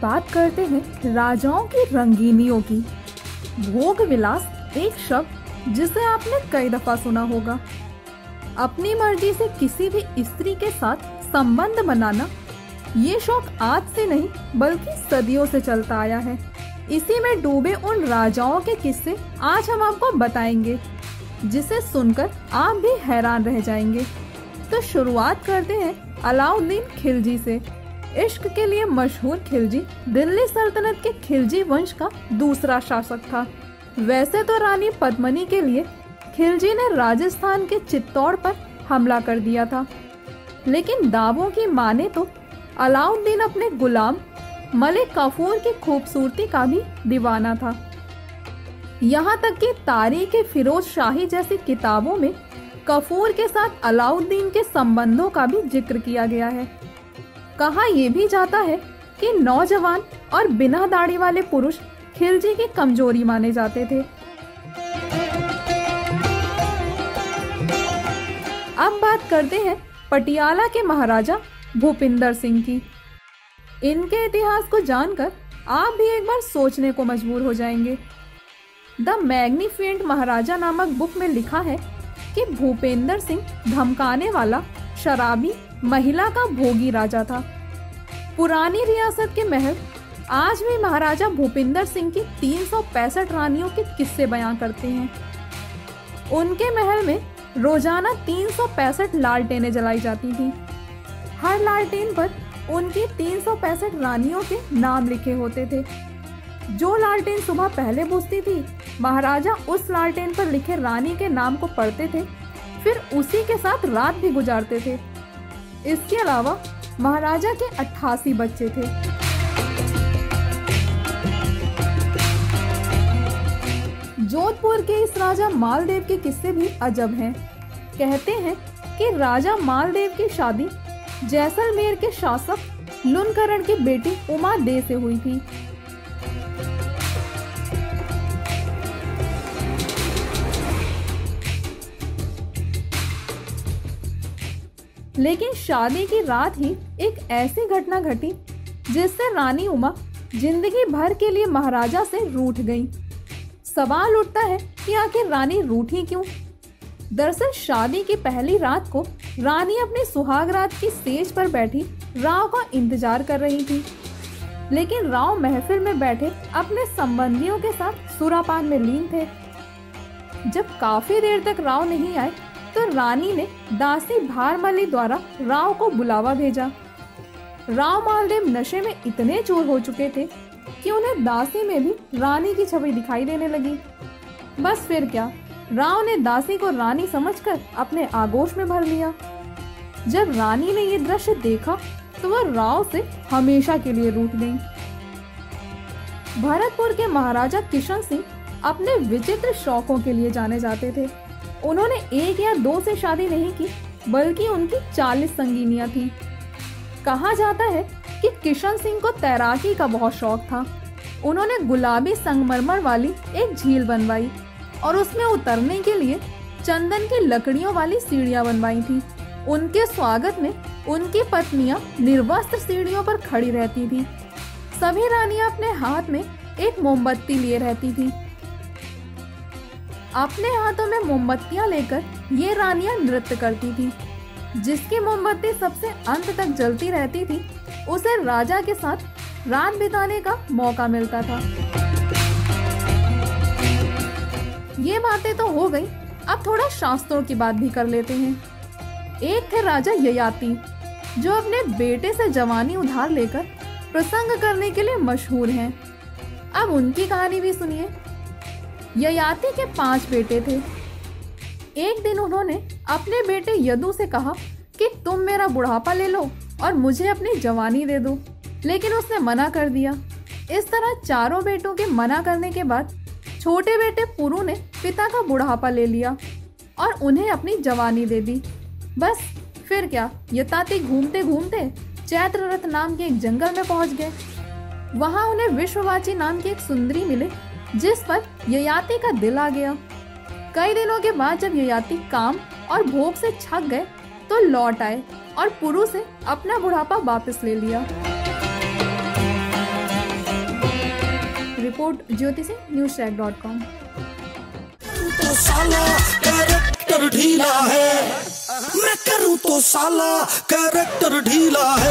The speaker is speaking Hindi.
बात करते हैं राजाओं की रंगीनियों की। भोग विलास एक शब्द जिसे आपने कई दफा सुना होगा। अपनी मर्जी से किसी भी स्त्री के साथ संबंध बनाना, ये शौक आज से नहीं बल्कि सदियों से चलता आया है। इसी में डूबे उन राजाओं के किस्से आज हम आपको बताएंगे, जिसे सुनकर आप भी हैरान रह जाएंगे। तो शुरुआत करते हैं अलाउद्दीन खिलजी से। इश्क के लिए मशहूर खिलजी दिल्ली सल्तनत के खिलजी वंश का दूसरा शासक था। वैसे तो रानी पद्मिनी के लिए खिलजी ने राजस्थान के चित्तौड़ पर हमला कर दिया था, लेकिन दावों की माने तो अलाउद्दीन अपने गुलाम मलिक काफूर की खूबसूरती का भी दीवाना था। यहाँ तक कि तारीख फिरोज शाही जैसी किताबों में काफूर के साथ अलाउद्दीन के संबंधों का भी जिक्र किया गया है। कहा यह भी जाता है कि नौजवान और बिना दाढ़ी वाले पुरुष खिलजी की कमजोरी माने जाते थे। अब बात करते हैं पटियाला के महाराजा भूपिंदर सिंह की। इनके इतिहास को जानकर आप भी एक बार सोचने को मजबूर हो जाएंगे। द मैग्निफिसेंट महाराजा नामक बुक में लिखा है कि भूपेंद्र सिंह धमकाने वाला, शराबी, महिला का भोगी राजा था। पुरानी रियासत के महल आज भी महाराजा भूपिंदर सिंह की 365 रानियों के किस्से बयां करते हैं। उनके महल में रोजाना 365 लालटेनें जलाई जाती थी। हर लालटेन पर उनकी 365 रानियों के नाम लिखे होते थे। जो लालटेन सुबह पहले बुझती थी, महाराजा उस लालटेन पर लिखे रानी के नाम को पढ़ते थे, फिर उसी के साथ रात भी गुजारते थे। इसके अलावा महाराजा के 88 बच्चे थे। जोधपुर के इस राजा मालदेव के किस्से भी अजब हैं। कहते हैं कि राजा मालदेव की शादी जैसलमेर के शासक लुनकरण की बेटी उमा दे से हुई थी। लेकिन शादी की रात ही एक ऐसी घटना घटी जिससे रानी उमा जिंदगी भर के लिए महाराजा से रूठ गई। सवाल उठता है कि आखिर रानी रूठी क्यों? दरअसल शादी की पहली रात को रानी अपनी सुहागरात की सेज पर बैठी राव का इंतजार कर रही थी, लेकिन राव महफिल में बैठे अपने संबंधियों के साथ सुरापान में लीन थे। जब काफी देर तक राव नहीं आए तो रानी ने दासी भारमली द्वारा राव को बुलावा भेजा। राव मालदेव नशे में इतने चूर हो चुके थे कि उन्हें दासी में भी रानी की छवि दिखाई देने लगी। बस फिर क्या, राव ने दासी को रानी समझकर अपने आगोश में भर लिया। जब रानी ने ये दृश्य देखा तो वह राव से हमेशा के लिए रूठ गई। भरतपुर के महाराजा किशन सिंह अपने विचित्र शौकों के लिए जाने जाते थे। उन्होंने 1 या 2 से शादी नहीं की, बल्कि उनकी 40 संगीनियां थी। कहा जाता है कि किशन सिंह को तैराकी का बहुत शौक था। उन्होंने गुलाबी संगमरमर वाली एक झील बनवाई और उसमें उतरने के लिए चंदन की लकड़ियों वाली सीढ़ियां बनवाई थी। उनके स्वागत में उनकी पत्नियां निर्वस्त्र सीढ़ियों पर खड़ी रहती थी। सभी रानियां अपने हाथ में एक मोमबत्ती लिए रहती थी। अपने हाथों में मोमबत्तियां लेकर ये रानियां नृत्य करती थी। जिसकी मोमबत्ती सबसे अंत तक जलती रहती थी, उसे राजा के साथ रात बिताने का मौका मिलता था। ये बातें तो हो गई, अब थोड़ा शास्त्रों की बात भी कर लेते हैं। एक थे राजा ययाति, जो अपने बेटे से जवानी उधार लेकर प्रसंग करने के लिए मशहूर हैं। अब उनकी कहानी भी सुनिए। ययाति के 5 बेटे थे। एक दिन उन्होंने अपने बेटे यदु से कहा कि तुम मेरा बुढ़ापा ले लो और मुझे अपनी जवानी दे दो, लेकिन उसने मना कर दिया। इस तरह चारों बेटों के मना करने के बाद छोटे बेटे पुरु ने पिता का बुढ़ापा ले लिया और उन्हें अपनी जवानी दे दी। बस फिर क्या, ययाति घूमते घूमते चैत्ररथ नाम के एक जंगल में पहुंच गए। वहां उन्हें विश्ववाची नाम की एक सुंदरी मिले, जिस पर ययाति का दिल आ गया। कई दिनों के बाद जब ययाति काम और भोग से थक गए तो लौट आए और पुरु से अपना बुढ़ापा वापस ले लिया। रिपोर्ट ज्योतिषी newstrack.com। तो साला कैरेक्टर ढीला है, मैं करूँ तो साला कैरेक्टर ढीला है।